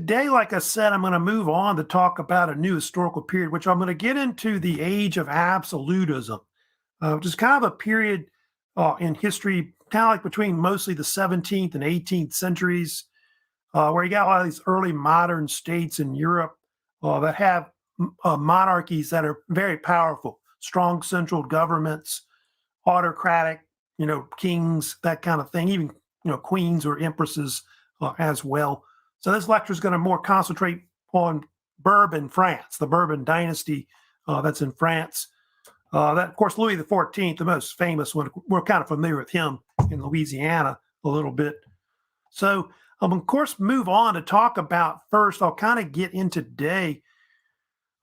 today, like I said, I'm going to move on to talk about a new historical period, which I'm going to get into the Age of Absolutism, which is kind of a period in history, kind of like between mostly the 17th and 18th centuries, where you got a lot of these early modern states in Europe that have monarchies that are very powerful, strong central governments, autocratic, kings, that kind of thing, even, queens or empresses as well. So this lecture is going to more concentrate on Bourbon, France, the Bourbon dynasty that's in France. That, of course, Louis XIV, the most famous one. We're kind of familiar with him in Louisiana a little bit. So, of course, move on to talk about first. I'll kind of get into today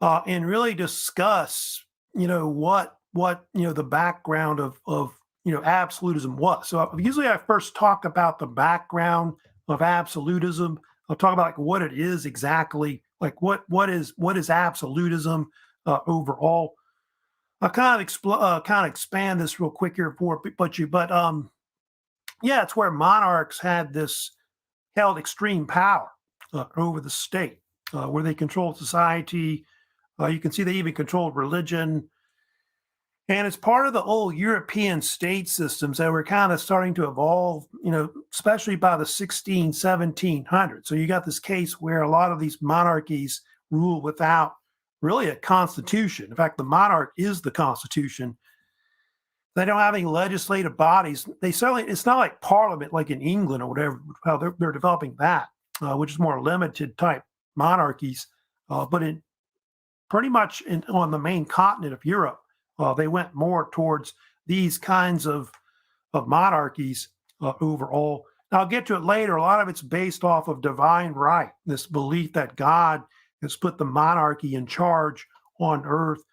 and really discuss, what the background of absolutism was. So usually I first talk about the background of absolutism. I'll talk about like what it is exactly, like what is absolutism overall. I'll kind of expand this real quick here yeah, it's where monarchs held extreme power over the state, where they controlled society. You can see they even controlled religion. And it's part of the old European state systems that were kind of starting to evolve, especially by the 1700s. So you got this case where a lot of these monarchies rule without really a constitution. In fact, the monarch is the constitution. They don't have any legislative bodies. It's not like parliament like in England or whatever, how they're developing that, which is more limited type monarchies. But pretty much on the main continent of Europe, they went more towards these kinds of monarchies overall. Now, I'll get to it later. A lot of it's based off of divine right, this belief that God has put the monarchy in charge on earth.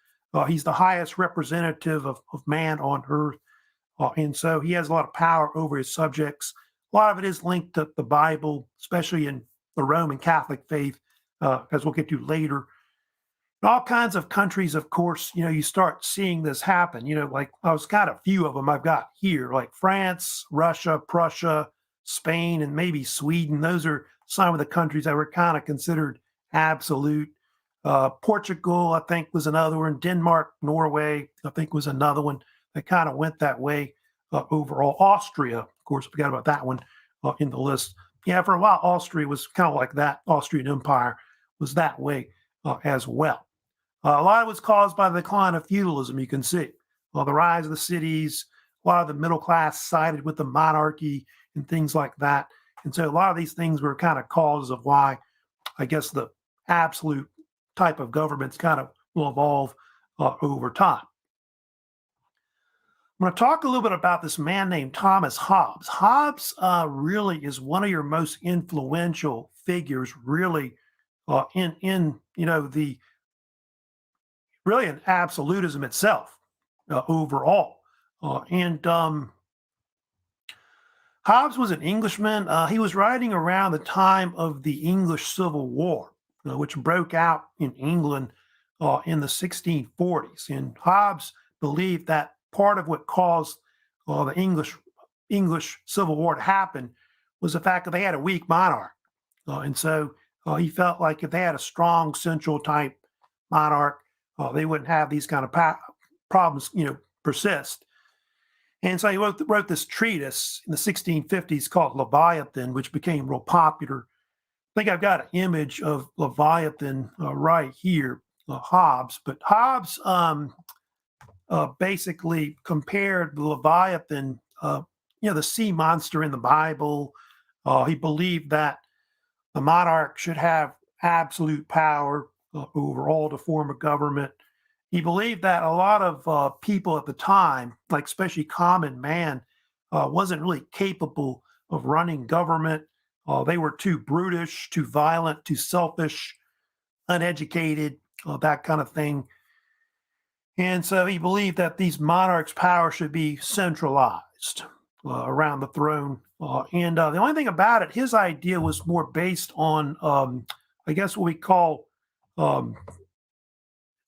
He's the highest representative of man on earth. And so he has a lot of power over his subjects. A lot of it is linked to the Bible, especially in the Roman Catholic faith, as we'll get to later. In all kinds of countries, of course, you start seeing this happen. Like I was got a few of them I've got here, like France, Russia, Prussia, Spain, and maybe Sweden. Those are some of the countries that were kind of considered absolute. Portugal, I think, was another one. Denmark, Norway, I think, was another one that kind of went that way overall. Austria, of course, forgot about that one in the list. Yeah, for a while, Austria was kind of like that. Austrian Empire was that way as well. A lot of it was caused by the decline of feudalism, you can see. The rise of the cities, a lot of the middle class sided with the monarchy and things like that. And so a lot of these things were kind of causes of why, I guess, the absolute type of governments kind of will evolve over time. I'm going to talk a little bit about this man named Thomas Hobbes. Hobbes really is one of your most influential figures, really, in the really in absolutism itself overall. Hobbes was an Englishman. He was writing around the time of the English Civil War, which broke out in England in the 1640s. And Hobbes believed that part of what caused the English Civil War to happen was the fact that they had a weak monarch. And so he felt like if they had a strong central type monarch, they wouldn't have these kind of problems, persist. And so he wrote this treatise in the 1650s called Leviathan, which became real popular. I think I've got an image of Leviathan right here, Hobbes. But Hobbes basically compared the Leviathan, the sea monster in the Bible. He believed that the monarch should have absolute power over all to form a government. He believed that a lot of people at the time, like especially common man, wasn't really capable of running government. They were too brutish, too violent, too selfish, uneducated, that kind of thing. And so he believed that these monarchs' power should be centralized around the throne. And the only thing about it, his idea was more based on, I guess, what we call,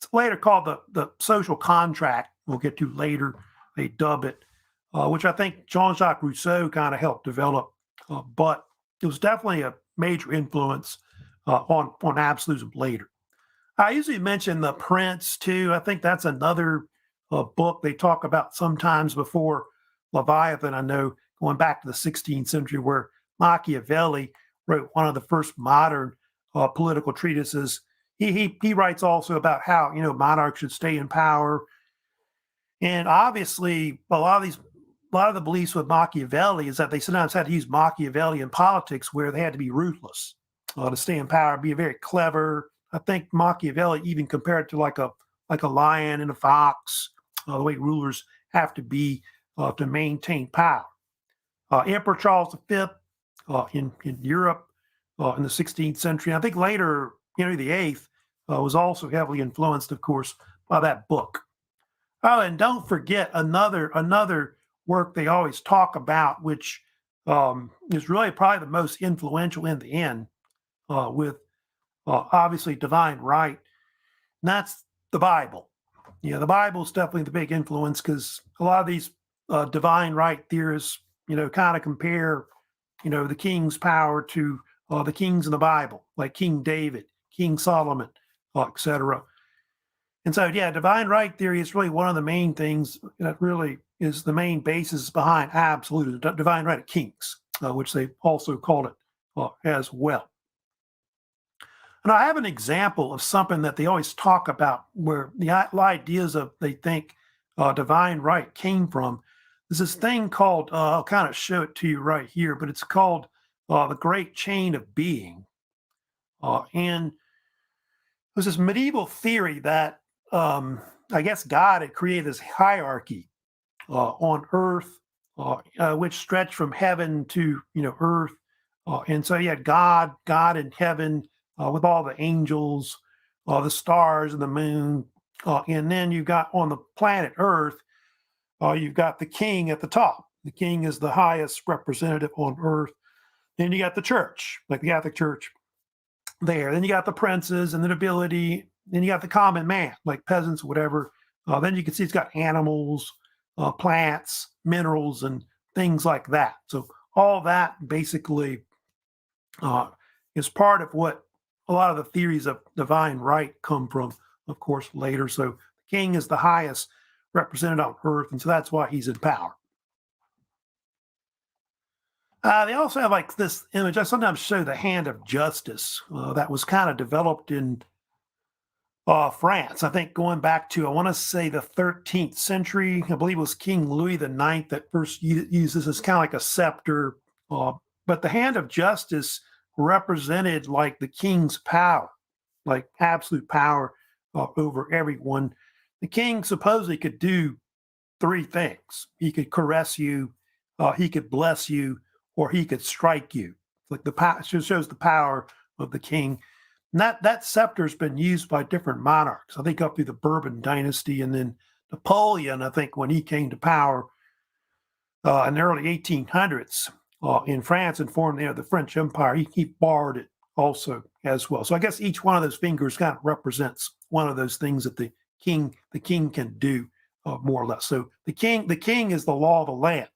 it's later called the social contract. We'll get to later. They dub it, which I think Jean-Jacques Rousseau kind of helped develop. But it was definitely a major influence on absolutism later. I usually mention The Prince too. I think that's another book they talk about sometimes before Leviathan. I know going back to the 16th century, where Machiavelli wrote one of the first modern political treatises. He writes also about how monarchs should stay in power, and obviously a lot of the beliefs with Machiavelli is that they sometimes had to use Machiavellian politics, where they had to be ruthless to stay in power, be very clever. I think Machiavelli even compared it to like a lion and a fox, the way rulers have to be to maintain power. Emperor Charles V in Europe in the 16th century. I think later Henry VIII was also heavily influenced, of course, by that book. Oh, and don't forget another work they always talk about, which is really probably the most influential in the end, with obviously divine right, and that's the Bible. The Bible is definitely the big influence, because a lot of these divine right theorists, kind of compare, the king's power to the kings in the Bible, like King David, King Solomon, etc. And so, yeah, divine right theory is really one of the main things that really is the main basis behind absolutism, divine right of kings, which they also called it as well. And I have an example of something that they always talk about, where the ideas of they think divine right came from. There's this thing called, I'll kind of show it to you right here, but it's called the Great Chain of Being. And there's this medieval theory that I guess God had created this hierarchy on earth, which stretched from heaven to earth. And so you had God in heaven with all the angels, the stars and the moon. And then you've got on the planet Earth, you've got the king at the top. The king is the highest representative on earth. Then you got the church, like the Catholic Church there. Then you got the princes and the nobility. Then you got the common man, like peasants, whatever. Then you can see it's got animals, plants, minerals, and things like that. So all that basically is part of what a lot of the theories of divine right come from, of course, later. So the king is the highest representative on earth, and so that's why he's in power. They also have like this image. I sometimes show the hand of justice that was kind of developed in France. I think going back to, I want to say, the 13th century. I believe it was King Louis XIV that first used this as kind of like a scepter. But the hand of justice represented like the king's power, like absolute power over everyone. The king supposedly could do three things: he could caress you, he could bless you, or he could strike you. Like the power shows the power of the king. And that scepter has been used by different monarchs. I think up through the Bourbon dynasty, and then Napoleon, I think, when he came to power in the early 1800s in France and formed the French Empire, he borrowed it also as well. So I guess each one of those fingers kind of represents one of those things that the king can do, more or less. So the king is the law of the land.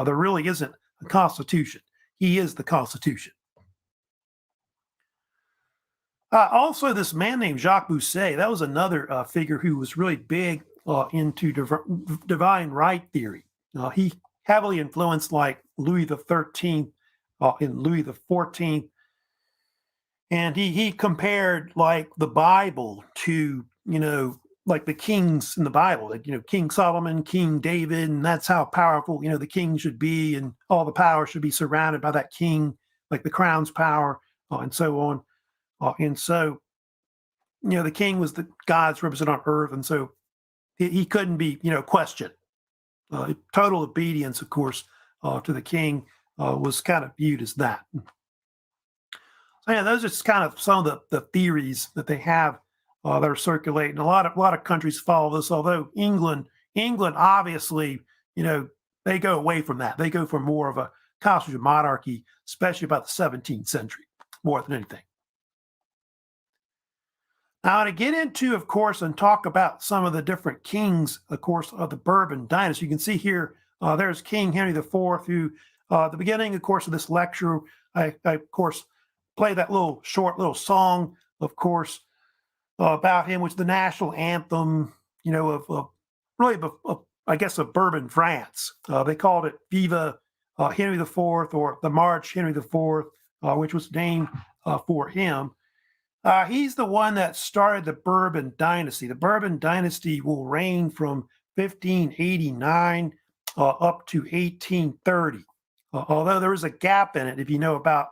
There really isn't a constitution. He is the Constitution. Also, this man named Jacques Bousset, that was another figure who was really big into divine right theory. He heavily influenced like Louis XIII and Louis XIV. And he compared like the Bible to, like the kings in the Bible, like, King Solomon, King David, and that's how powerful, the king should be, and all the power should be surrounded by that king, like the crown's power, and so on. And so, the king was the God's representative on earth, and so he couldn't be, questioned. Total obedience, of course, to the king was kind of viewed as that. So yeah, those are just kind of some of the theories that they have that are circulating. A lot of countries follow this, although England obviously, they go away from that. They go for more of a constitutional monarchy, especially about the 17th century, more than anything. Now, to get into, of course, and talk about some of the different kings, of course, of the Bourbon dynasty, you can see here, there's King Henry IV, who, at the beginning, of course, of this lecture, I of course, play that little short little song, of course, about him, which is the national anthem, of really, I guess, of Bourbon, France. They called it Viva Henry IV, or the March Henry IV, which was named for him. He's the one that started the Bourbon dynasty. The Bourbon dynasty will reign from 1589 up to 1830. Although there was a gap in it, if you know about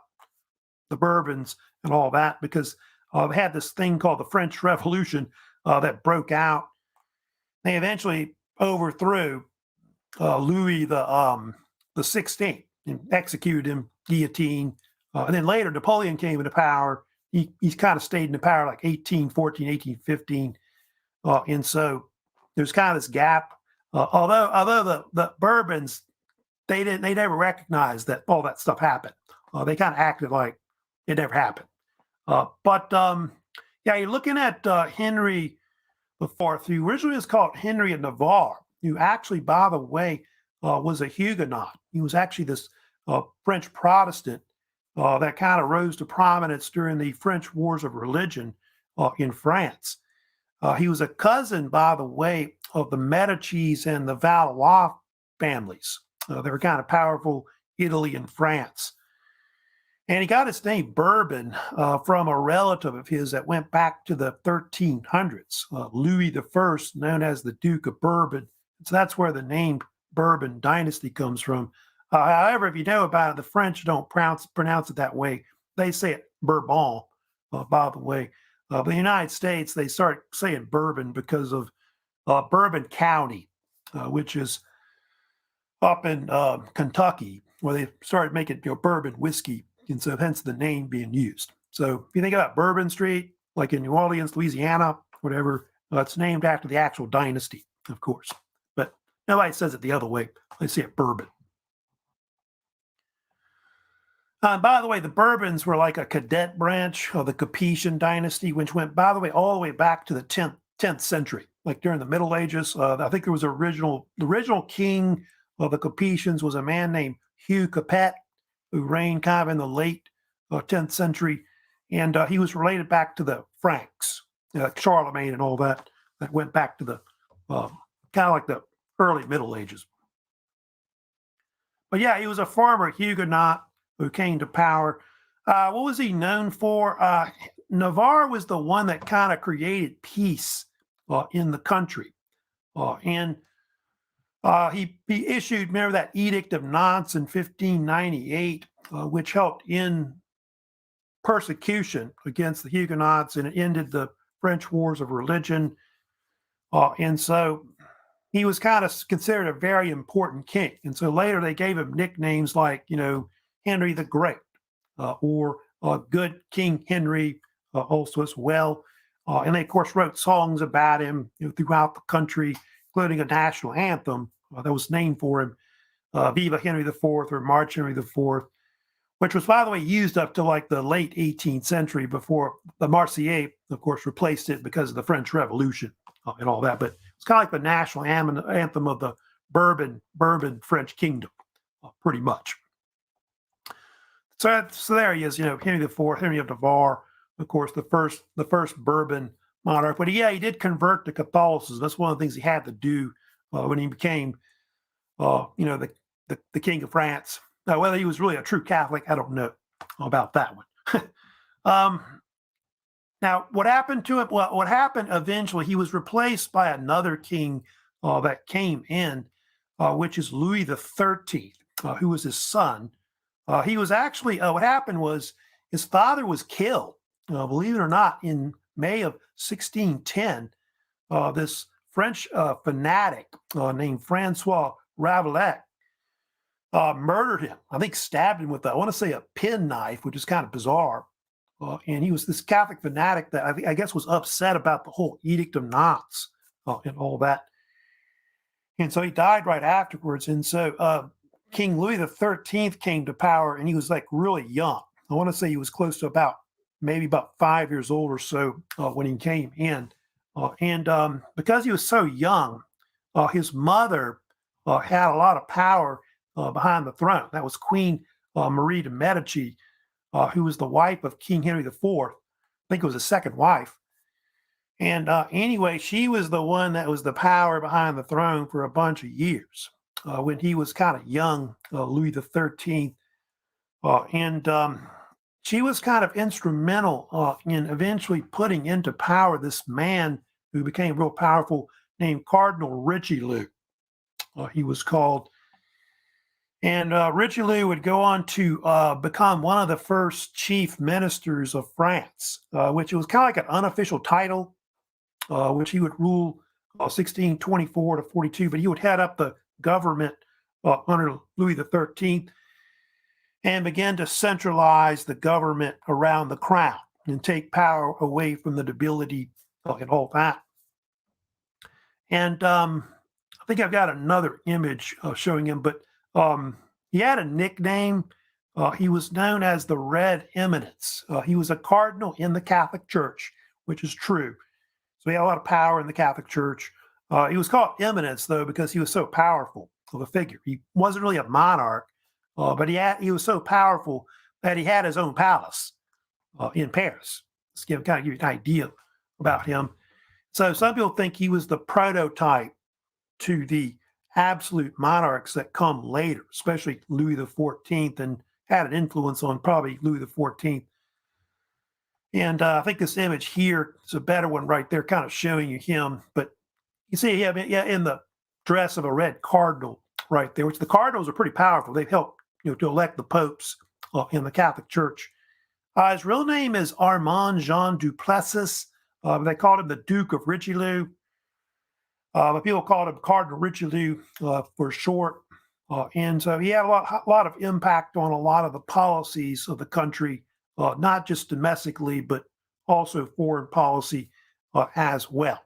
the Bourbons and all that, because they had this thing called the French Revolution that broke out. They eventually overthrew Louis the 16th and executed him, guillotine. And then later Napoleon came into power. He's kind of stayed in power like 1814, 1815. And so there's kind of this gap. Although the Bourbons, they never recognized that all that stuff happened. They kind of acted like it never happened. Yeah, you're looking at Henry IV, who originally was called Henry of Navarre, who actually, by the way, was a Huguenot. He was actually this French Protestant that kind of rose to prominence during the French Wars of Religion in France. He was a cousin, by the way, of the Medicis and the Valois families. They were kind of powerful Italy and France. And he got his name Bourbon from a relative of his that went back to the 1300s, Louis I, known as the Duke of Bourbon. So that's where the name Bourbon dynasty comes from. However, if you know about it, the French don't pronounce it that way. They say it Bourbon, by the way. But the United States, they start saying Bourbon because of Bourbon County, which is up in Kentucky, where they started making bourbon whiskey. And so hence the name being used. So if you think about Bourbon Street, like in New Orleans, Louisiana, whatever, it's named after the actual dynasty, of course. But nobody says it the other way. They say it Bourbon. By the way, the Bourbons were like a cadet branch of the Capetian dynasty, which went, by the way, all the way back to the 10th century, like during the Middle Ages. I think there was the original king of the Capetians was a man named Hugh Capet, who reigned kind of in the late 10th century. And he was related back to the Franks, Charlemagne and all that went back to the kind of like the early Middle Ages. But yeah, he was a former Huguenot who came to power. What was he known for? Navarre was the one that kind of created peace in the country. And he issued, remember that Edict of Nantes in 1598, which helped end persecution against the Huguenots, and it ended the French Wars of Religion. And so he was kind of considered a very important king. And so later they gave him nicknames like, Henry the Great, or Good King Henry also as well. And they, of course, wrote songs about him throughout the country, including a national anthem that was named for him, Viva Henry IV, or March Henry IV, which was, by the way, used up to like the late 18th century before the Marseillaise, of course, replaced it because of the French Revolution and all that. But it's kind of like the national anthem of the Bourbon French kingdom, pretty much. So there he is, Henry IV, Henry of Navarre, of course, the first Bourbon monarch. But yeah, he did convert to Catholicism. That's one of the things he had to do when he became, the king of France. Now, whether he was really a true Catholic, I don't know about that one. Now, what happened to him? Well, what happened eventually, he was replaced by another king that came in, which is Louis XIII, who was his son. He was actually, what happened was his father was killed, believe it or not, in May of 1610. This French fanatic named Francois Rabelais murdered him. I think stabbed him with, I want to say, a penknife, which is kind of bizarre. And he was this Catholic fanatic that I guess was upset about the whole Edict of Nantes and all that. And so he died right afterwards. And so King Louis XIII came to power, and he was like really young. I want to say he was close to maybe about 5 years old or so when he came in. And because he was so young, his mother had a lot of power behind the throne. That was Queen Marie de Medici. who was the wife of King Henry IV. I think it was his second wife. And anyway, she was the one that was the power behind the throne for a bunch of years when he was kind of young, Louis XIII. And she was kind of instrumental in eventually putting into power this man who became real powerful named Cardinal Richelieu. He was called. And Richelieu would go on to become one of the first chief ministers of France, which was kind of like an unofficial title, which he would rule 1624 to 42, but he would head up the government under Louis XIII and begin to centralize the government around the crown and take power away from the nobility and all that. And I think I've got another image showing him, but he had a nickname. He was known as the Red Eminence. He was a cardinal in the Catholic Church, which is true. So he had a lot of power in the Catholic Church. He was called Eminence, though, because he was so powerful of a figure. He wasn't really a monarch, but he was so powerful that he had his own palace in Paris. Just kind of give you an idea about him. So some people think he was the prototype to the absolute monarchs that come later, especially Louis XIV, and had an influence on probably Louis XIV. And I think this image here is a better one right there, kind of showing you him. But you see him in the dress of a red cardinal right there, which the cardinals are pretty powerful. They've helped to elect the popes in the Catholic Church. His real name is Armand Jean Duplessis. They called him the Duke of Richelieu. But people called him Cardinal Richelieu for short. And so he had a lot of impact on a lot of the policies of the country, not just domestically, but also foreign policy as well.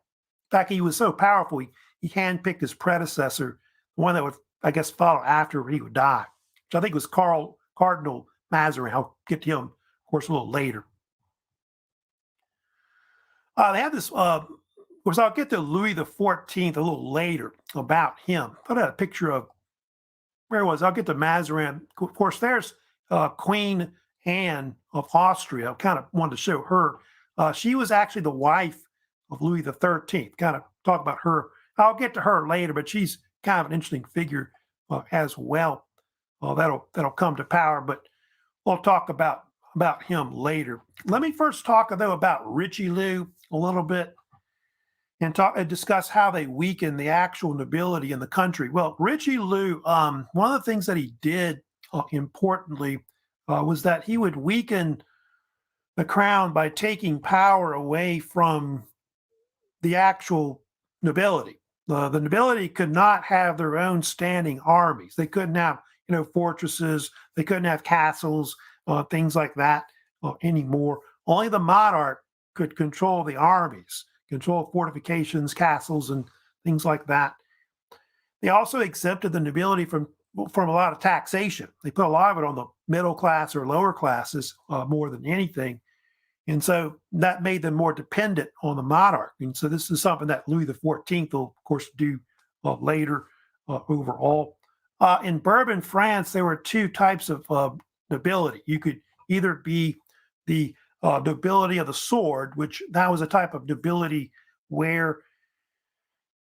In fact, he was so powerful, he handpicked his predecessor, the one that would, I guess, follow after he would die, which I think was Cardinal Mazarin. I'll get to him, of course, a little later. They have this, of course, I'll get to Louis XIV a little later about him. I had a picture of, where was I'll get to Mazarin. Of course, there's Queen Anne of Austria. I kind of wanted to show her. She was actually the wife of Louis XIII. Kind of talk about her. I'll get to her later, but she's kind of an interesting figure as well. That'll come to power, but we'll talk about him later. Let me first talk, though, about Richelieu a little bit and discuss how they weakened the actual nobility in the country. Well, Richelieu, one of the things that he did importantly was that he would weaken the crown by taking power away from the actual nobility. The nobility could not have their own standing armies. They couldn't have, fortresses. They couldn't have castles, things like that anymore. Only the monarch could control the armies, control fortifications, castles, and things like that. They also exempted the nobility from a lot of taxation. They put a lot of it on the middle class or lower classes more than anything. And so that made them more dependent on the monarch. And so this is something that Louis XIV will, of course, do later overall. In Bourbon, France, there were two types of nobility. You could either be the nobility of the sword, which that was a type of nobility where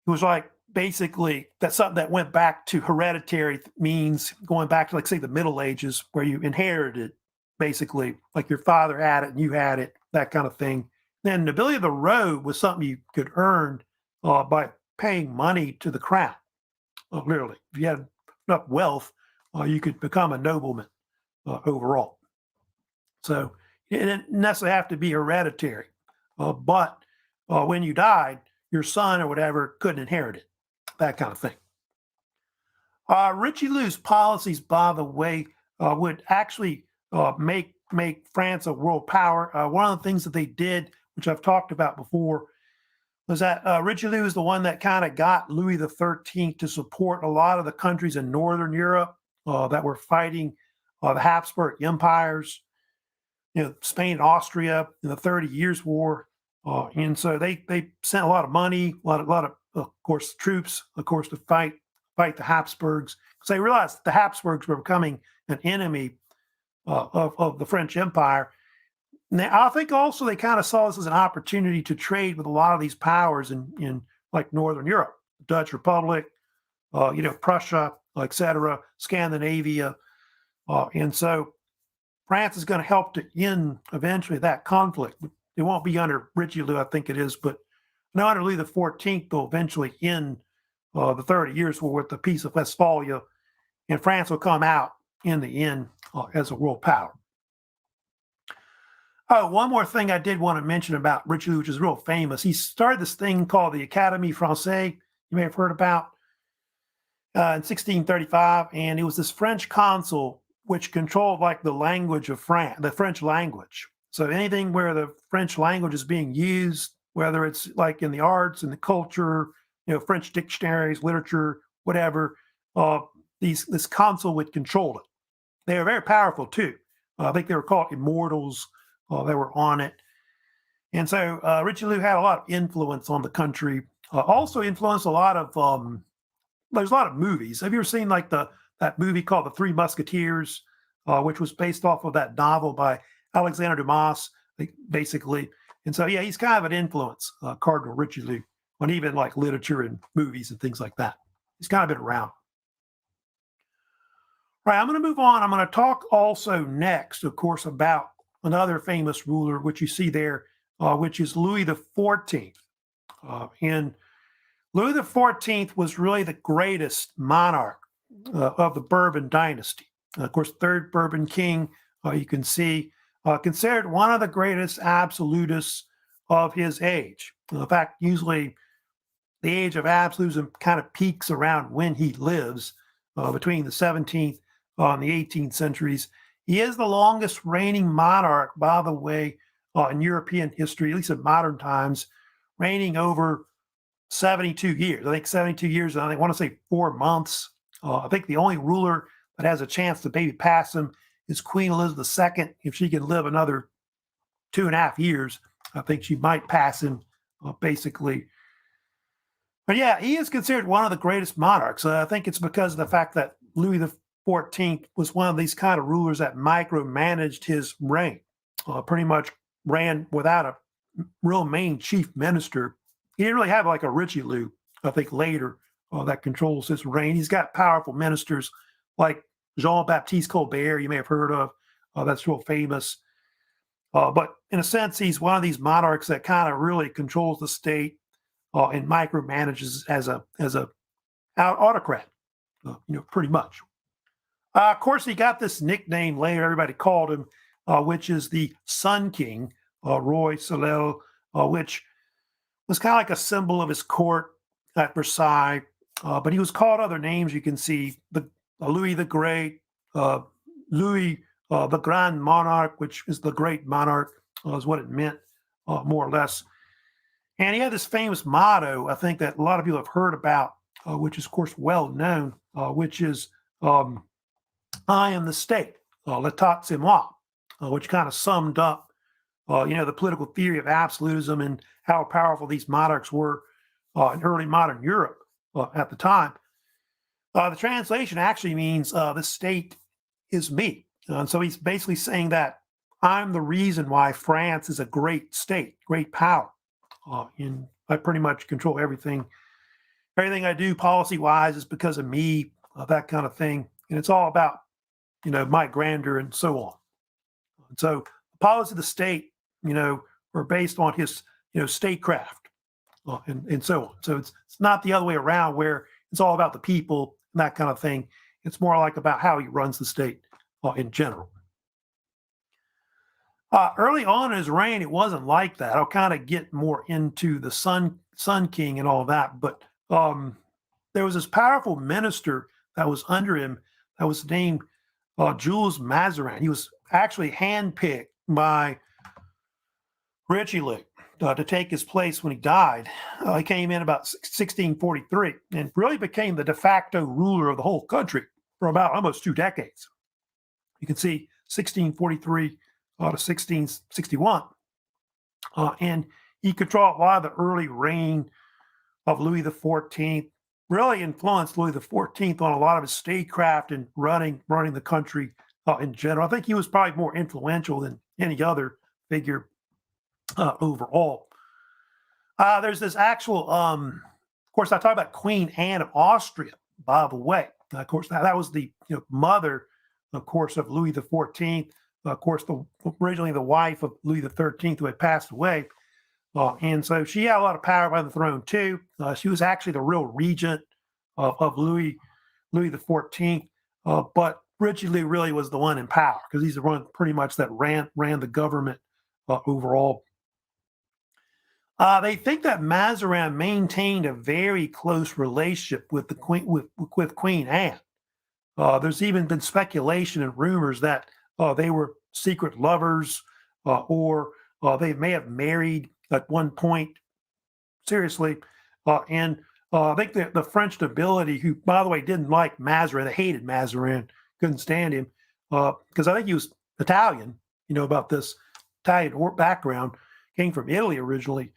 it was like basically that's something that went back to hereditary means, going back to, like, say, the Middle Ages, where you inherited basically, like your father had it and you had it, that kind of thing. Then nobility of the robe was something you could earn by paying money to the crown. Literally, if you had enough wealth, you could become a nobleman overall. So it didn't necessarily have to be hereditary, but when you died, your son or whatever couldn't inherit it, that kind of thing. Richelieu's policies, by the way, would actually make France a world power. One of the things that they did, which I've talked about before, was that Richelieu is the one that kind of got Louis XIII to support a lot of the countries in Northern Europe that were fighting the Habsburg empires, Spain and Austria in the 30 Years' War. And so they sent a lot of money, a lot of course, troops, of course, to fight the Habsburgs. Because they realized the Habsburgs were becoming an enemy of the French Empire. Now, I think also they kind of saw this as an opportunity to trade with a lot of these powers in like Northern Europe, Dutch Republic, Prussia, etc., Scandinavia, and so France is going to help to end eventually that conflict. It won't be under Richelieu, I think it is, but now under Louis XIV, they'll eventually end the 30 Years' War with the Peace of Westphalia, and France will come out in the end as a world power. Oh, one more thing I did want to mention about Richelieu, which is real famous. He started this thing called the Académie Française, you may have heard about, in 1635, and he was this French consul which controlled like the language of France, the French language. So anything where the French language is being used, whether it's like in the arts and the culture, French dictionaries, literature, whatever, this consul would control it. They were very powerful too. I think they were called immortals. They were on it. And so Richelieu had a lot of influence on the country. Also influenced a lot of, there's a lot of movies. Have you ever seen like that movie called The Three Musketeers, which was based off of that novel by Alexander Dumas, basically. And so, yeah, he's kind of an influence, Cardinal Richelieu, on even like literature and movies and things like that. He's kind of been around. All right, I'm going to move on. I'm going to talk also next, of course, about another famous ruler, which you see there, which is Louis XIV. And Louis XIV was really the greatest monarch of the Bourbon dynasty. Of course, third Bourbon king, you can see, considered one of the greatest absolutists of his age. In fact, usually the age of absolutism kind of peaks around when he lives, between the 17th and the 18th centuries. He is the longest reigning monarch, by the way, in European history, at least in modern times, reigning over 72 years. I think 72 years, and I want to say 4 months. I think the only ruler that has a chance to maybe pass him is Queen Elizabeth II. If she can live another 2.5 years, I think she might pass him, basically. But yeah, he is considered one of the greatest monarchs. I think it's because of the fact that Louis XIV was one of these kind of rulers that micromanaged his reign, pretty much ran without a real main chief minister. He didn't really have like a Richelieu, I think, later that controls his reign. He's got powerful ministers like Jean-Baptiste Colbert, you may have heard of. That's real famous. But in a sense, he's one of these monarchs that kind of really controls the state and micromanages as a autocrat, pretty much. Of course, he got this nickname later, everybody called him, which is the Sun King, Roi Soleil, which was kind of like a symbol of his court at Versailles. But he was called other names. You can see the Louis the Great, Louis the Grand Monarch, which is the great monarch, is what it meant, more or less. And he had this famous motto, I think, that a lot of people have heard about, which is, of course, well known, which is, I am the state, l'état c'est moi, which kind of summed up, the political theory of absolutism and how powerful these monarchs were in early modern Europe at the time. The translation actually means the state is me. And so he's basically saying that I'm the reason why France is a great state, great power. And I pretty much control everything. Everything I do policy-wise is because of me, that kind of thing. And it's all about, my grandeur and so on. And so the policies of the state, were based on his, statecraft and so on. So it's not the other way around where it's all about the people and that kind of thing. It's more like about how he runs the state in general. Early on in his reign, it wasn't like that. I'll kind of get more into the Sun King and all that. But there was this powerful minister that was under him that was named Jules Mazarin. He was actually handpicked by Richelieu to take his place when he died. He came in about 1643 and really became the de facto ruler of the whole country for about almost 2 decades. You can see 1643 to 1661. And he controlled a lot of the early reign of Louis XIV, really influenced Louis XIV on a lot of his statecraft and running the country in general. I think he was probably more influential than any other figure overall. There's this actual, of course, I talked about Queen Anne of Austria, by the way. Of course, that was the mother, of course, of Louis XIV. Of course, originally the wife of Louis XIII, who had passed away. And so she had a lot of power by the throne, too. She was actually the real regent of Louis XIV. But Richelieu really was the one in power because he's the one pretty much that ran the government overall. They think that Mazarin maintained a very close relationship with the Queen with Queen Anne. There's even been speculation and rumors that they were secret lovers, or they may have married at one point. Seriously, and I think the French nobility, who, by the way, didn't like Mazarin, they hated Mazarin, couldn't stand him because I think he was Italian. About this Italian background, came from Italy originally.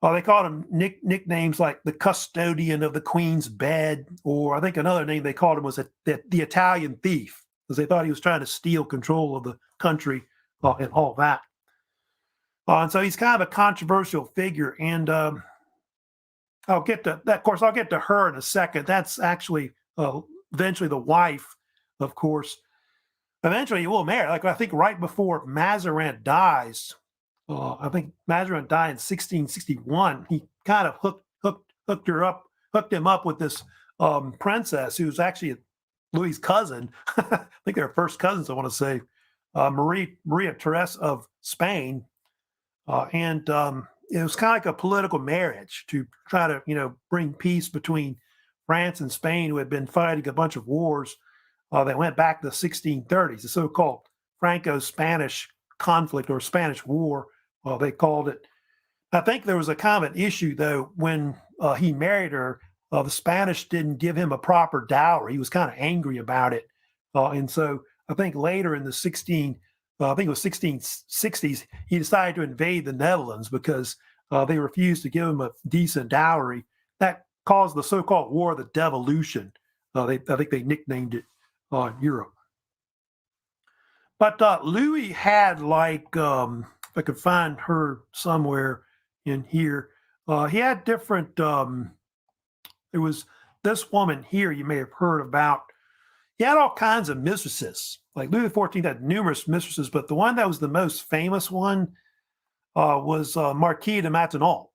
They called him nicknames like the custodian of the Queen's bed, or I think another name they called him was the Italian thief, because they thought he was trying to steal control of the country and all that. And so he's kind of a controversial figure, and I'll get to that. Of course, I'll get to her in a second. That's actually eventually the wife, of course. Eventually, he will marry. Like I think right before Mazarin dies. I think Mazarin died in 1661. He kind of hooked him up with this princess who was actually Louis's cousin. I think they're first cousins, I want to say, Maria Theresa of Spain. And it was kind of like a political marriage to try to, bring peace between France and Spain, who had been fighting a bunch of wars that went back to the 1630s, the so-called Franco-Spanish conflict or Spanish War, they called it. I think there was a common issue, though, when he married her. The Spanish didn't give him a proper dowry. He was kind of angry about it. And so I think later in the 1660s, he decided to invade the Netherlands because they refused to give him a decent dowry. That caused the so-called War of the Devolution. I think they nicknamed it Europe. But Louis had if I could find her somewhere in here, he had different. There was this woman here you may have heard about. He had all kinds of mistresses. Like Louis XIV had numerous mistresses, but the one that was the most famous one was Marquis de Maintenon,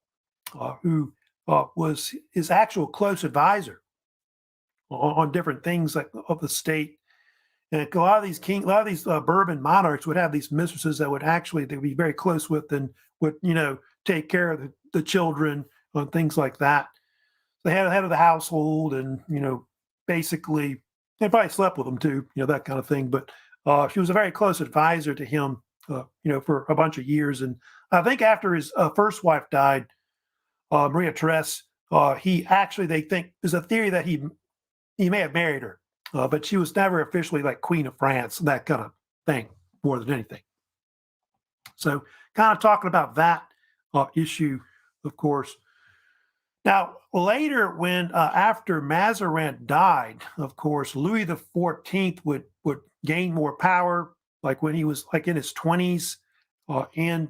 who was his actual close advisor on different things of the state. And a lot of these Bourbon monarchs would have these mistresses that they'd be very close with and would, take care of the children and things like that. They had a head of the household and, basically they probably slept with him too, that kind of thing. But she was a very close advisor to him, for a bunch of years. And I think after his first wife died, Maria Theresa, they think there's a theory that he may have married her. But she was never officially like Queen of France, that kind of thing, more than anything. So kind of talking about that issue, of course. Now, later when after Mazarin died, of course, Louis XIV would gain more power, like when he was like in his 20s. And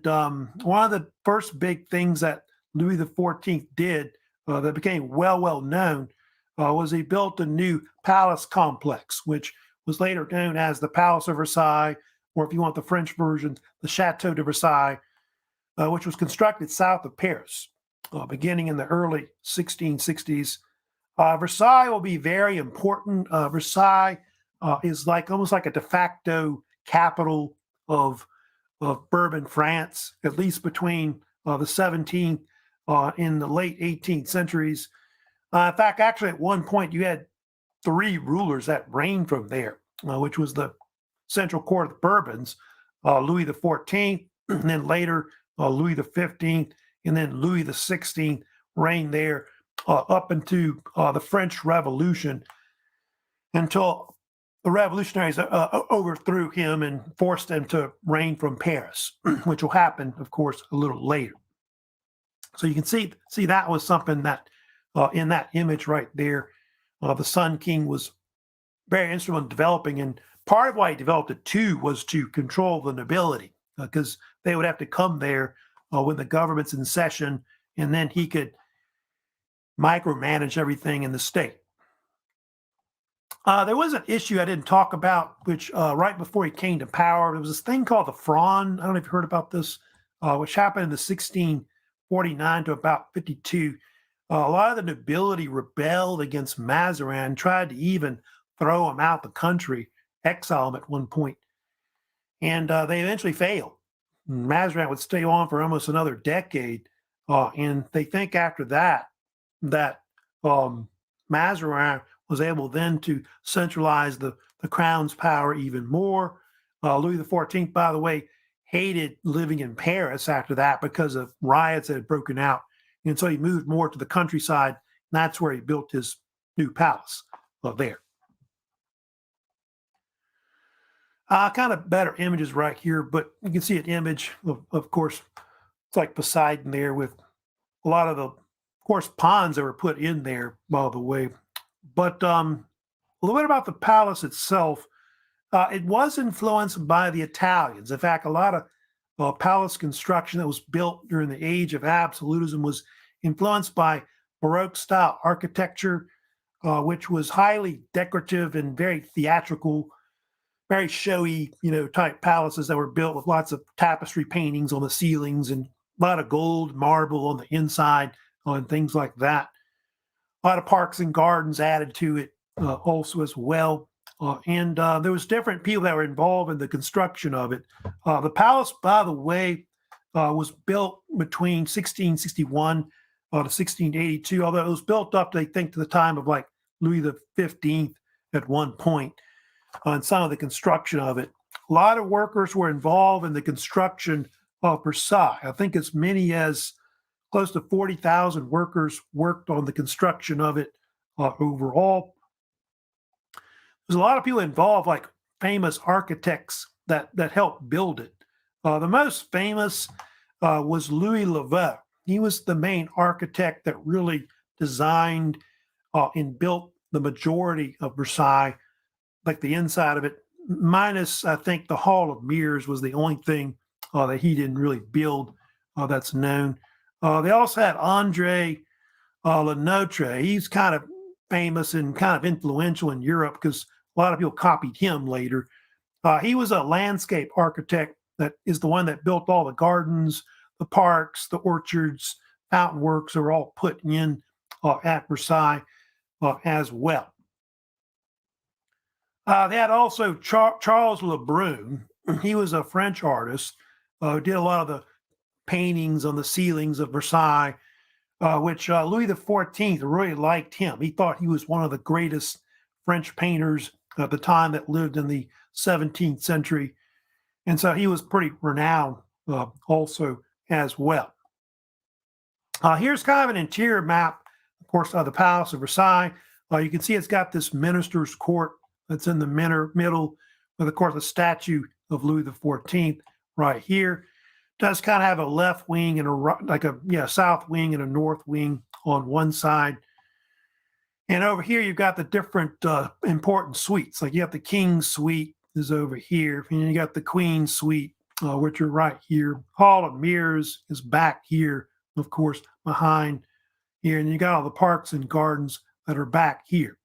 one of the first big things that Louis XIV did that became well known was he built a new palace complex, which was later known as the Palace of Versailles, or if you want the French version, the Chateau de Versailles, which was constructed south of Paris, beginning in the early 1660s. Versailles will be very important. Versailles is almost like a de facto capital of Bourbon France, at least between the 17th and the late 18th centuries. In fact, actually, at one point, you had 3 rulers that reigned from there, which was the central court of the Bourbons, Louis XIV, and then later Louis XV, and then Louis XVI reigned there up into the French Revolution until the revolutionaries overthrew him and forced him to reign from Paris, which will happen, of course, a little later. So you can see that was something that in that image right there, the Sun King was very instrumental in developing and part of why he developed it too was to control the nobility, because they would have to come there when the government's in session, and then he could micromanage everything in the state. There was an issue I didn't talk about, which right before he came to power, there was this thing called the Fronde. I don't know if you heard about this, which happened in the 1649 to about 52. A lot of the nobility rebelled against Mazarin, tried to even throw him out the country, exile him at one point, and they eventually failed. Mazarin would stay on for almost another decade, and they think after that Mazarin was able then to centralize the crown's power even more. Louis XIV, by the way, hated living in Paris after that because of riots that had broken out. And so he moved more to the countryside. And that's where he built his new palace there. Kind of better images right here, but you can see an image of course, it's like Poseidon there with a lot of the, of course, ponds that were put in there, by the way. But a little bit about the palace itself. It was influenced by the Italians. In fact, a lot of palace construction that was built during the Age of Absolutism was influenced by Baroque style architecture, which was highly decorative and very theatrical, very showy, type palaces that were built with lots of tapestry paintings on the ceilings and a lot of gold, marble on the inside, and things like that. A lot of parks and gardens added to it also as well. And there was different people that were involved in the construction of it. The palace, by the way, was built between 1661 to 1682, although it was built up, they think, to the time of like Louis XV at one point on some of the construction of it. A lot of workers were involved in the construction of Versailles. I think as many as close to 40,000 workers worked on the construction of it overall. There's a lot of people involved, like famous architects that helped build it. The most famous was Louis XIV. He was the main architect that really designed and built the majority of Versailles, like the inside of it, minus, I think, the Hall of Mirrors was the only thing that he didn't really build that's known. They also had Andre Lenotre. He's kind of famous and kind of influential in Europe because a lot of people copied him later. He was a landscape architect that is the one that built all the gardens, the parks, the orchards, fountain works are all put in at Versailles as well. They had also Charles Le Brun. He was a French artist who did a lot of the paintings on the ceilings of Versailles, which Louis XIV really liked him. He thought he was one of the greatest French painters at the time that lived in the 17th century. And so he was pretty renowned also as well. Here's kind of an interior map, of course, of the Palace of Versailles. You can see it's got this minister's court that's in the middle with, of course, a statue of Louis XIV right here. Does kind of have a left wing and a south wing and a north wing on one side. And over here, you've got the different important suites. Like you have the King's Suite is over here. And you got the Queen's Suite, which are right here. Hall of Mirrors is back here, of course, behind here. And you got all the parks and gardens that are back here.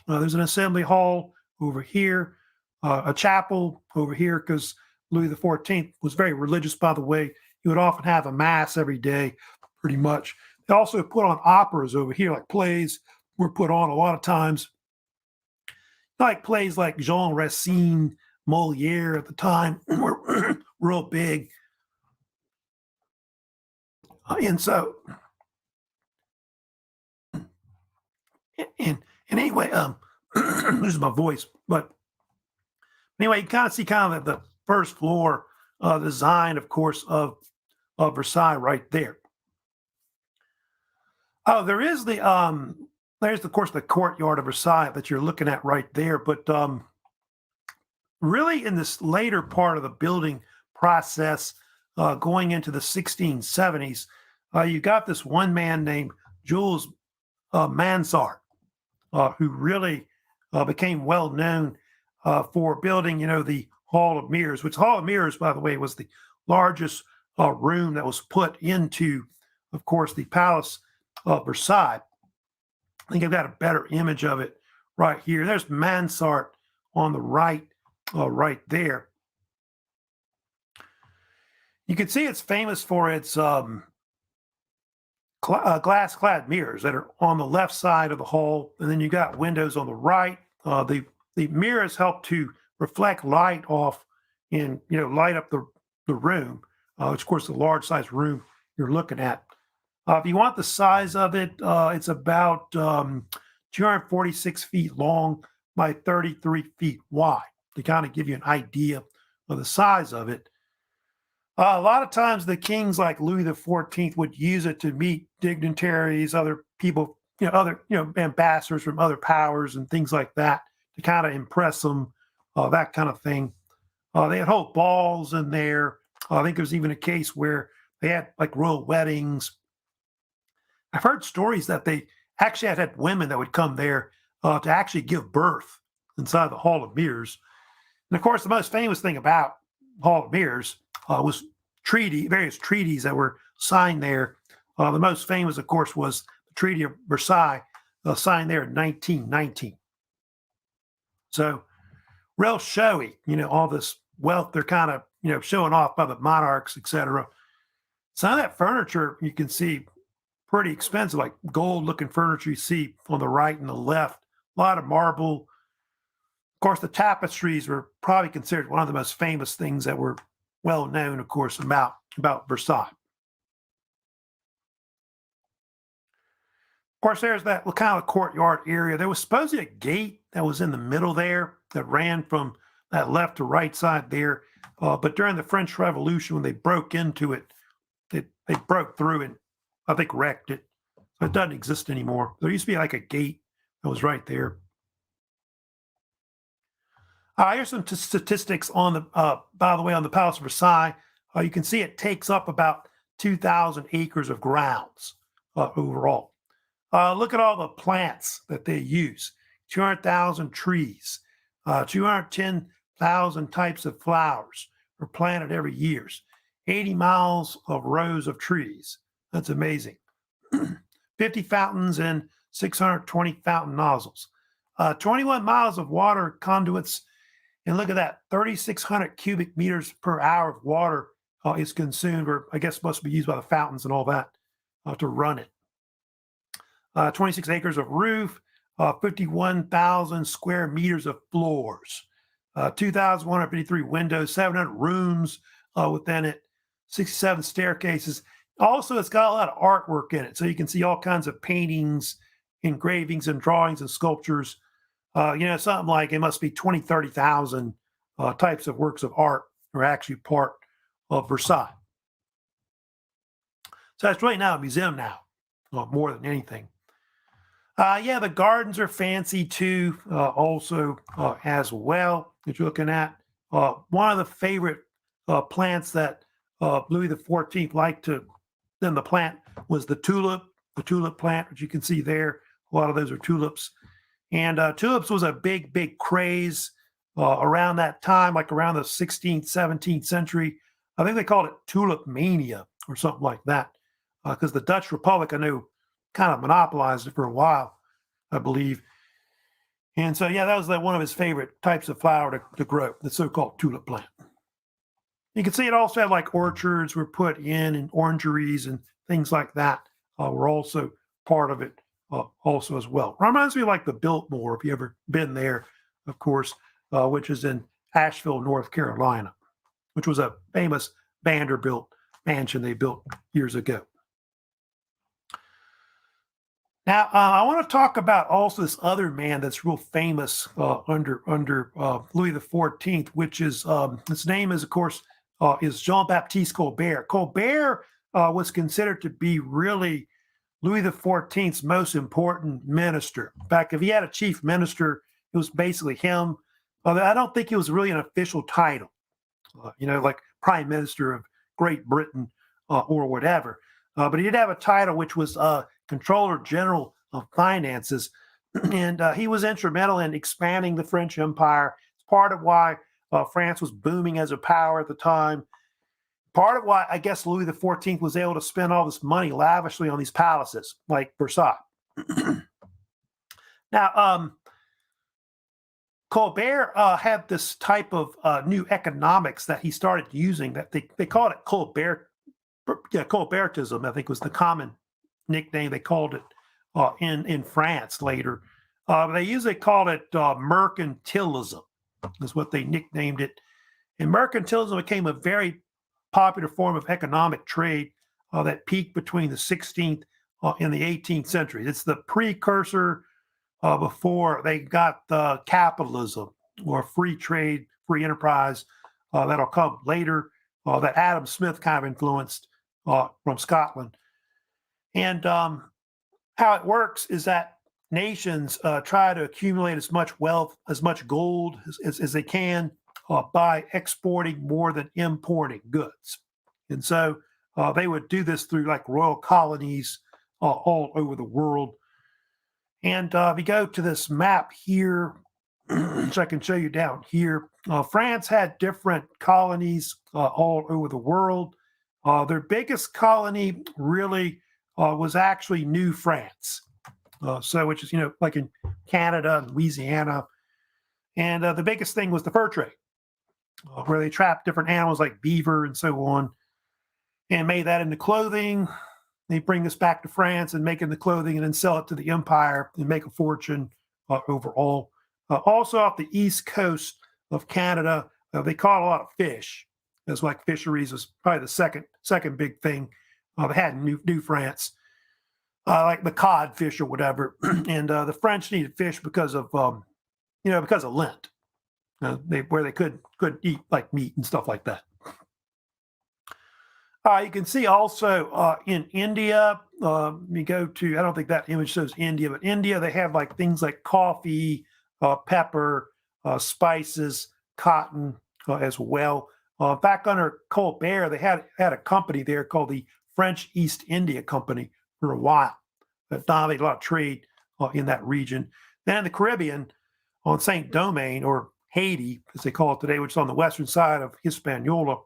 There's an assembly hall over here, a chapel over here, because Louis XIV was very religious, by the way. He would often have a mass every day, pretty much. They also put on operas over here, like plays were put on a lot of times. Like plays like Jean Racine, Moliere at the time were real big. And so, and anyway, losing my voice, but anyway, you kind of see kind of the first floor design, of course, of Versailles right there. Oh, there is there's, of course, the courtyard of Versailles that you're looking at right there. But really in this later part of the building process, going into the 1670s, you got this one man named Jules Mansart, who really became well known for building, the Hall of Mirrors, which Hall of Mirrors, by the way, was the largest room that was put into, of course, the Palace of Versailles. I think I've got a better image of it right here. There's Mansart on the right, right there. You can see it's famous for its glass-clad mirrors that are on the left side of the hall, and then you got windows on the right. The mirrors help to reflect light off and light up the room, which of course the large size room you're looking at. If you want the size of it, it's about 246 feet long by 33 feet wide to kind of give you an idea of the size of it. A lot of times the kings like Louis XIV would use it to meet dignitaries, other people, other, ambassadors from other powers and things like that to kind of impress them, that kind of thing. They had whole balls in there. I think there's even a case where they had like royal weddings. I've heard stories that they actually had women that would come there to actually give birth inside the Hall of Mirrors. And of course, the most famous thing about Hall of Mirrors was various treaties that were signed there. The most famous, of course, was the Treaty of Versailles, signed there in 1919. So, real showy, all this wealth they're kind of, showing off by the monarchs, etc. Some of that furniture you can see pretty expensive, like gold-looking furniture you see on the right and the left. A lot of marble. Of course, the tapestries were probably considered one of the most famous things that were well known, of course, about Versailles. Of course, there's that kind of courtyard area. There was supposedly a gate that was in the middle there that ran from that left to right side there. But during the French Revolution, when they broke into it, they broke through and I think wrecked it. So it doesn't exist anymore. There used to be like a gate that was right there. Here's some statistics on by the way, on the Palace of Versailles. You can see it takes up about 2,000 acres of grounds overall. Look at all the plants that they use. 200,000 trees, 210,000 types of flowers are planted every year. 80 miles of rows of trees. That's amazing. 50 fountains and 620 fountain nozzles. 21 miles of water conduits. And look at that, 3,600 cubic meters per hour of water is consumed, or I guess must be used by the fountains and all that to run it. 26 acres of roof, 51,000 square meters of floors, 2,153 windows, 700 rooms within it, 67 staircases. Also, it's got a lot of artwork in it. So you can see all kinds of paintings, engravings, and drawings and sculptures. Something like it must be 20, 30,000 types of works of art are actually part of Versailles. So it's really now a museum now, more than anything. The gardens are fancy too, also as well, that you're looking at. One of the favorite plants that Louis XIV liked to then the plant was the tulip plant, which you can see there. A lot of those are tulips. And tulips was a big, big craze around that time, like around the 16th, 17th century. I think they called it tulip mania or something like that, because the Dutch Republic, I know, kind of monopolized it for a while, I believe. And so, that was one of his favorite types of flower to grow, the so-called tulip plant. You can see it also had like orchards were put in and orangeries and things like that were also part of it also as well. Reminds me of like the Biltmore, if you ever been there, of course, which is in Asheville, North Carolina, which was a famous Vanderbilt mansion they built years ago. Now, I want to talk about also this other man that's real famous under Louis XIV, which is his name is, of course, is Jean-Baptiste Colbert. Colbert was considered to be really Louis XIV's most important minister. In fact, if he had a chief minister, it was basically him. I don't think it was really an official title, like Prime Minister of Great Britain or whatever. But he did have a title, which was Controller General of Finances. And he was instrumental in expanding the French Empire, part of why France was booming as a power at the time. Part of why I guess Louis XIV was able to spend all this money lavishly on these palaces like Versailles. Now, Colbert had this type of new economics that he started using that they called it Colbertism, I think was the common nickname they called it in France later. They usually called it mercantilism, is what they nicknamed it. And mercantilism became a very popular form of economic trade that peaked between the 16th and the 18th century. It's the precursor before they got capitalism or free trade, free enterprise that'll come later, that Adam Smith kind of influenced from Scotland. And how it works is that nations try to accumulate as much wealth, as much gold as they can by exporting more than importing goods. And so they would do this through like royal colonies all over the world. And if you go to this map here, which I can show you down here, France had different colonies all over the world. Their biggest colony really was actually New France. Which is, like in Canada and Louisiana. And the biggest thing was the fur trade, where they trapped different animals like beaver and so on, and made that into clothing. They bring this back to France and make it into clothing and then sell it to the empire and make a fortune overall. Also off the east coast of Canada, they caught a lot of fish. That's like fisheries was probably the second big thing they had in New France. Like the cod fish or whatever, and the French needed fish because of Lent, where they could eat like meat and stuff like that. You can see also in India, you go to, I don't think that image shows India, but India, they have like things like coffee, pepper, spices, cotton as well. Back under Colbert, they had a company there called the French East India Company for a while that dominated a lot of trade in that region. Then in the Caribbean, on Saint Domingue, or Haiti, as they call it today, which is on the western side of Hispaniola,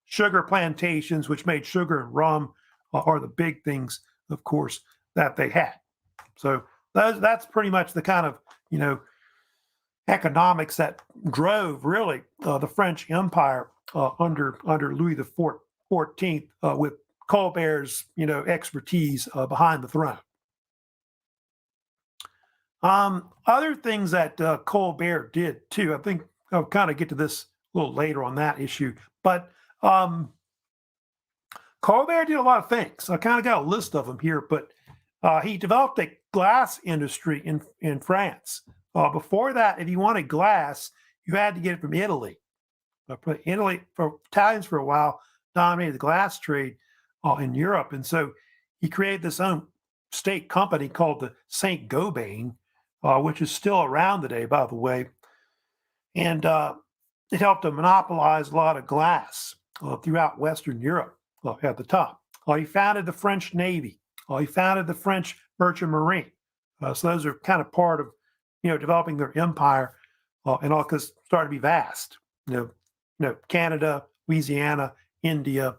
sugar plantations, which made sugar and rum, are the big things, of course, that they had. So that's pretty much the kind of, economics that drove really the French Empire under Louis XIV with Colbert's, expertise behind the throne. Other things that Colbert did too, I think I'll kind of get to this a little later on that issue, but Colbert did a lot of things. I kind of got a list of them here, but he developed a glass industry in France. Before that, if you wanted glass, you had to get it from Italy. Italians for a while dominated the glass trade in Europe. And so he created this own state company called the St. Gobain, which is still around today, by the way. And it helped to monopolize a lot of glass throughout Western Europe at the top. He founded the French Navy. He founded the French Merchant Marine. So those are kind of part of, developing their empire and all, because it started to be vast. Canada, Louisiana, India.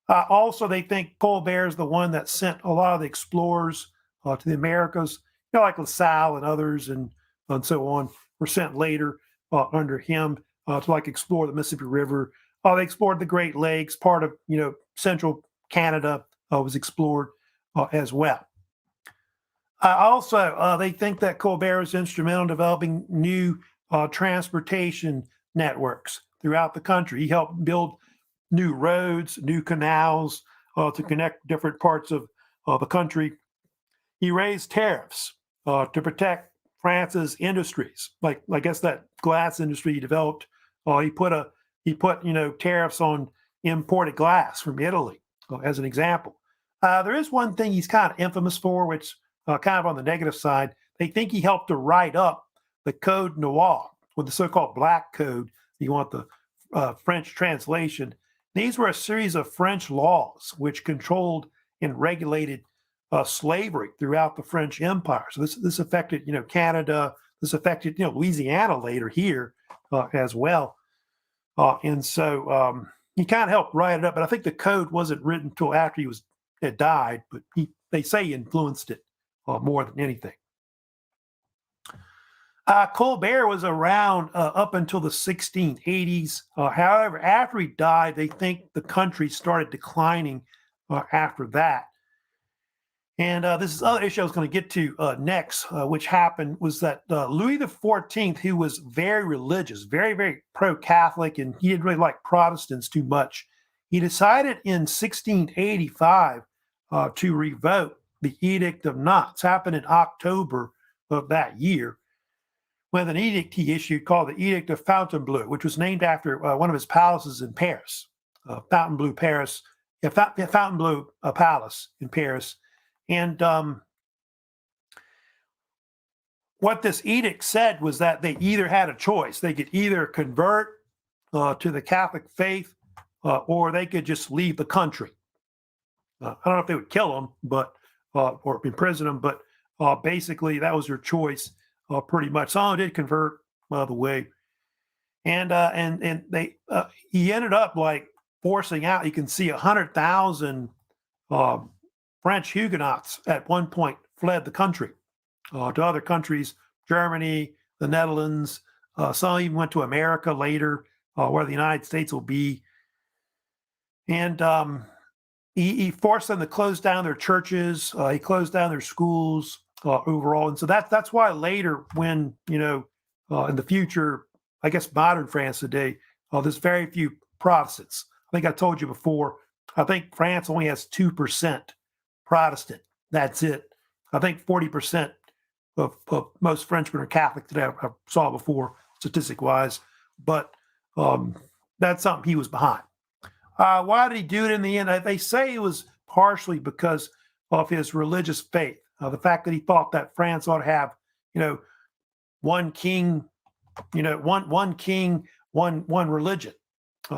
Also, they think Colbert is the one that sent a lot of the explorers to the Americas, like LaSalle and others and so on, were sent later under him to like explore the Mississippi River. They explored the Great Lakes. Part of, central Canada was explored as well. Also, they think that Colbert was instrumental in developing new transportation networks throughout the country. He helped build new roads, new canals to connect different parts of the country. He raised tariffs to protect France's industries, like I guess that glass industry he developed. He put tariffs on imported glass from Italy as an example. There is one thing he's kind of infamous for, which kind of on the negative side. They think he helped to write up the Code Noir, with the so-called Black Code. You want the French translation. These were a series of French laws which controlled and regulated slavery throughout the French Empire. So this affected, Canada, this affected, Louisiana later here as well. And so he kind of helped write it up, but I think the code wasn't written until after he had died, but they say he influenced it more than anything. Colbert was around up until the 1680s. However, after he died, they think the country started declining after that. And this is other issue I was going to get to next, which happened was that Louis XIV, who was very religious, very, very pro-Catholic, and he didn't really like Protestants too much, he decided in 1685 to revoke the Edict of Nantes. Happened in October of that year, with an edict he issued called the Edict of Fontainebleau, which was named after one of his palaces in Paris, Fontainebleau Palace in Paris. And what this edict said was that they either had a choice. They could either convert to the Catholic faith or they could just leave the country. I don't know if they would kill them, or imprison them, but basically that was their choice pretty much. Some did convert, by the way. And they he ended up like forcing out, you can see 100,000 French Huguenots at one point fled the country to other countries, Germany, the Netherlands. Some even went to America later, where the United States will be. And he forced them to close down their churches. He closed down their schools overall. And so that's why later when, in the future, I guess modern France today, there's very few Protestants. I think I told you before, I think France only has 2% Protestant. That's it. I think 40% of most Frenchmen are Catholic today. I saw before, statistic-wise. But that's something he was behind. Why did he do it in the end? They say it was partially because of his religious faith. The fact that he thought that France ought to have, one king, one king, one religion,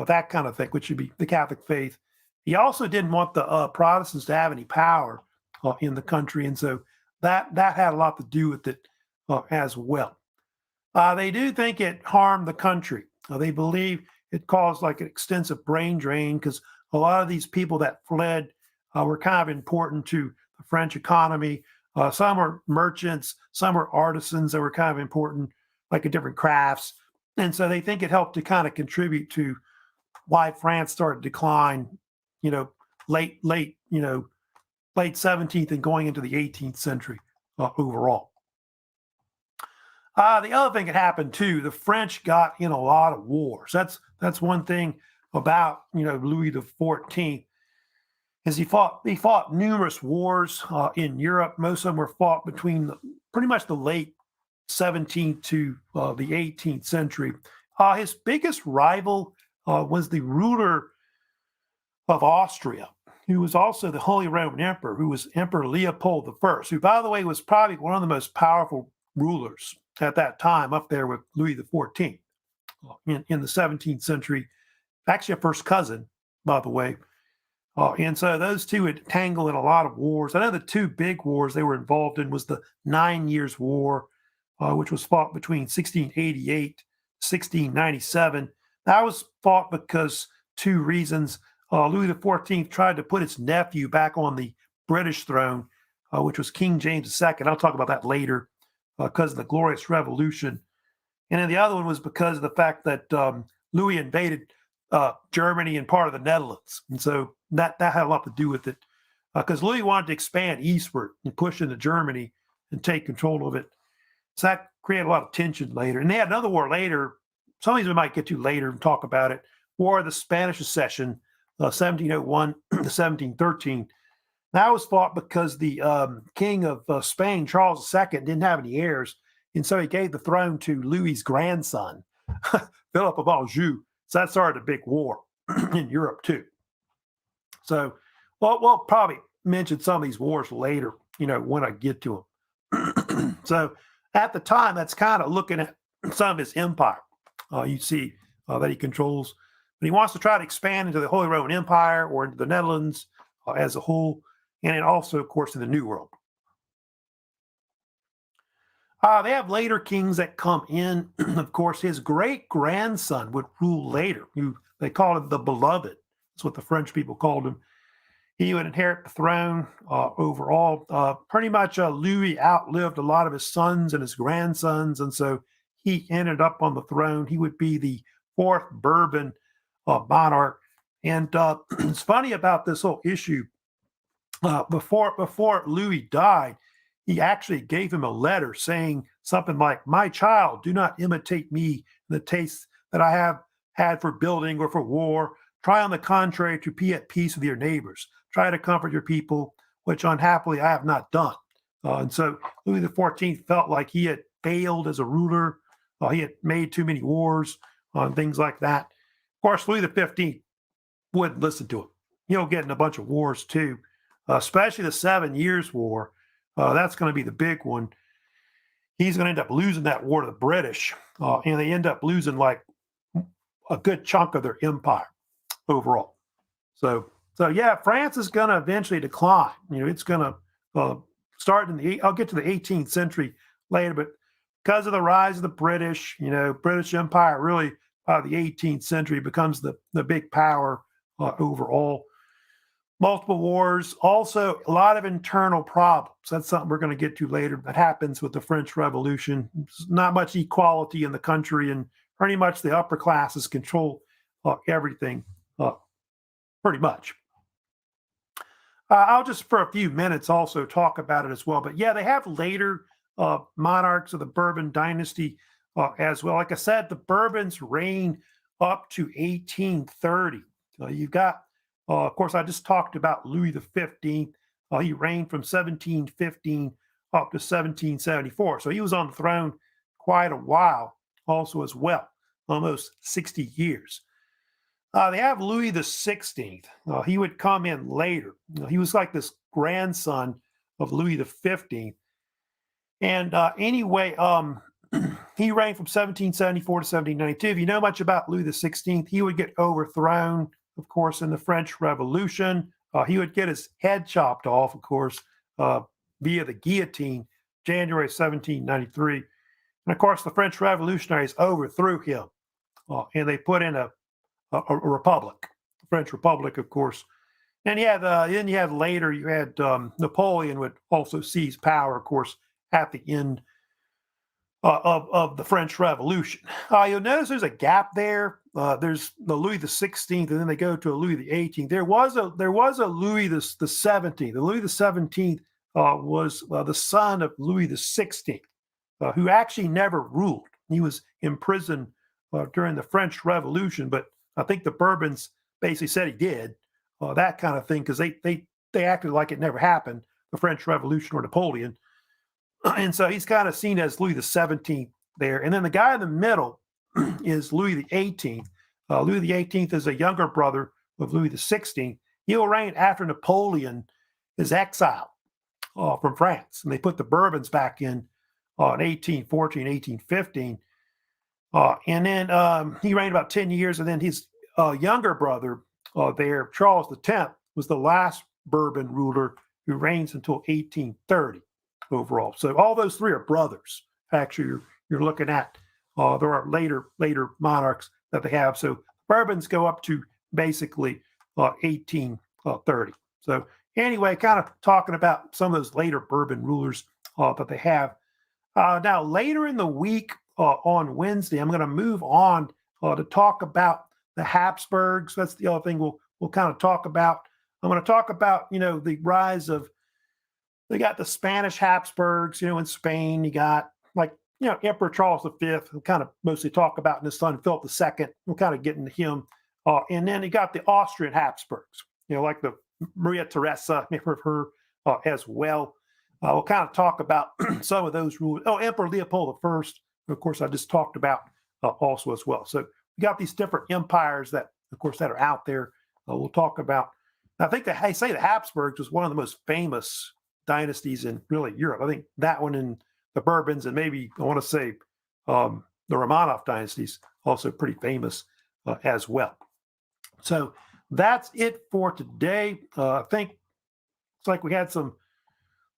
that kind of thing, which would be the Catholic faith. He also didn't want the Protestants to have any power in the country, and so that had a lot to do with it as well. They do think it harmed the country. They believe it caused like an extensive brain drain because a lot of these people that fled were kind of important to the French economy. Some were merchants, some were artisans that were kind of important, like in different crafts. And so they think it helped to kind of contribute to why France started to decline, late 17th and going into the 18th century overall. The other thing that happened too, the French got in a lot of wars. That's one thing about Louis XIV, is he fought numerous wars in Europe. Most of them were fought between pretty much the late 17th to the 18th century. His biggest rival was the ruler of Austria, who was also the Holy Roman Emperor, who was Emperor Leopold I, who, by the way, was probably one of the most powerful rulers at that time, up there with Louis XIV in the 17th century. Actually, a first cousin, by the way. And so those two had tangled in a lot of wars. I know the two big wars they were involved in was the 9 Years' War, which was fought between 1688 1697. That was fought because two reasons. Louis XIV tried to put his nephew back on the British throne, which was King James II. I'll talk about that later because of the Glorious Revolution. And then the other one was because of the fact that Louis invaded Germany and part of the Netherlands. And so that had a lot to do with it because Louis wanted to expand eastward and push into Germany and take control of it. So that created a lot of tension later. And they had another war later. Some of these we might get to later and talk about it. War of the Spanish Succession, 1701 to 1713. That was fought because the king of Spain, Charles II, didn't have any heirs. And so he gave the throne to Louis's grandson, Philip of Anjou. So that started a big war in Europe too. So we'll probably mention some of these wars later, when I get to them. So at the time, that's kind of looking at some of his empire. You see that he controls. But he wants to try to expand into the Holy Roman Empire or into the Netherlands as a whole, and then also, of course, in the New World. They have later kings that come in. Of course, his great grandson would rule later. They called him the Beloved. That's what the French people called him. He would inherit the throne overall. Pretty much Louis outlived a lot of his sons and his grandsons, and so he ended up on the throne. He would be the fourth Bourbon monarch. And it's funny about this whole issue. Before Louis died, he actually gave him a letter saying something like, "My child, do not imitate me in the tastes that I have had for building or for war. Try, on the contrary, to be at peace with your neighbors. Try to comfort your people, which unhappily I have not done." And so Louis XIV felt like he had failed as a ruler. He had made too many wars, things like that. Of course, Louis XV wouldn't listen to him. He'll get in a bunch of wars too, especially the 7 Years' War. That's going to be the big one. He's going to end up losing that war to the British, and they end up losing like a good chunk of their empire overall. So yeah, France is going to eventually decline. It's going to start in I'll get to the 18th century later, but because of the rise of the British, British Empire really by the 18th century becomes the big power overall. Multiple wars, also a lot of internal problems. That's something we're going to get to later. That happens with the French Revolution. There's not much equality in the country, and pretty much the upper classes control everything, pretty much. I'll just for a few minutes also talk about it as well. But yeah, they have later monarchs of the Bourbon dynasty as well. Like I said, the Bourbons reign up to 1830. You've got of course, I just talked about Louis XV. He reigned from 1715 up to 1774. So he was on the throne quite a while also as well, almost 60 years. They have Louis XVI. He would come in later. He was like this grandson of Louis XV. And anyway, he reigned from 1774 to 1792. If you know much about Louis XVI, he would get overthrown, of course, in the French Revolution. He would get his head chopped off, of course, via the guillotine, January 1793. And of course, the French revolutionaries overthrew him, and they put in a republic, the French Republic, of course. And then you had later, you had Napoleon would also seize power, of course, at the end of the French Revolution. You'll notice there's a gap there. There's the Louis XVI, and then they go to a Louis XVIII. There was a Louis the XVII. The Louis XVII was the son of Louis XVI, who actually never ruled. He was imprisoned during the French Revolution, but I think the Bourbons basically said he did, that kind of thing, because they acted like it never happened, the French Revolution or Napoleon. And so he's kind of seen as Louis XVII there. And then the guy in the middle is Louis XVIII. Louis XVIII is a younger brother of Louis XVI. He'll reign after Napoleon is exiled from France. And they put the Bourbons back in 1814, 1815. And then he reigned about 10 years. And then his younger brother there, Charles X, was the last Bourbon ruler who reigns until 1830 overall. So all those three are brothers. Actually, you're looking at there are later monarchs that they have. So Bourbons go up to basically 1830. So anyway, kind of talking about some of those later Bourbon rulers that they have. Now, later in the week on Wednesday, I'm going to move on to talk about the Habsburgs. That's the other thing we'll kind of talk about. I'm going to talk about, the rise of, they got the Spanish Habsburgs, in Spain. You got Emperor Charles V. We'll kind of mostly talk about, and his son Philip II. We'll kind of get into him. And then you got the Austrian Habsburgs, like the Maria Theresa, remember her as well. We'll kind of talk about some of those rulers. Oh, Emperor Leopold I, of course, I just talked about also as well. So we got these different empires that, of course, that are out there. We'll talk about. I think they say the Habsburgs was one of the most famous dynasties in really Europe. I think that one and the Bourbons, and maybe I want to say the Romanov dynasties, also pretty famous as well. So that's it for today. I think it's like we had some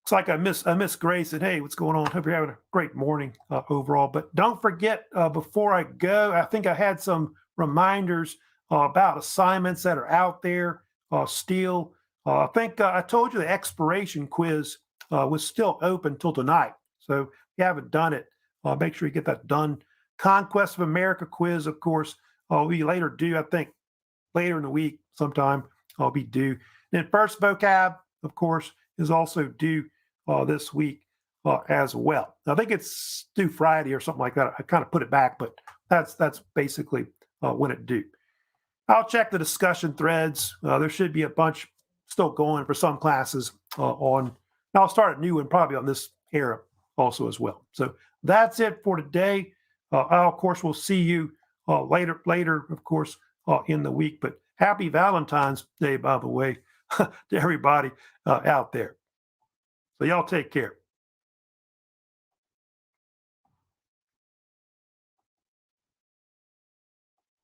It's like I miss Grace and hey, what's going on? Hope you're having a great morning overall. But don't forget before I go, I think I had some reminders about assignments that are out there still. I think I told you the expiration quiz was still open till tonight. So if you haven't done it, make sure you get that done. Conquest of America quiz, of course, we later due. I think later in the week sometime I'll be due. Then first vocab, of course, is also due this week as well. I think it's due Friday or something like that. I kind of put it back, but that's basically when it due. I'll check the discussion threads. There should be a bunch still going for some classes on. And I'll start a new one probably on this era also as well. So that's it for today. I, of course, will see you later, of course, in the week. But happy Valentine's Day, by the way, to everybody out there. So y'all take care.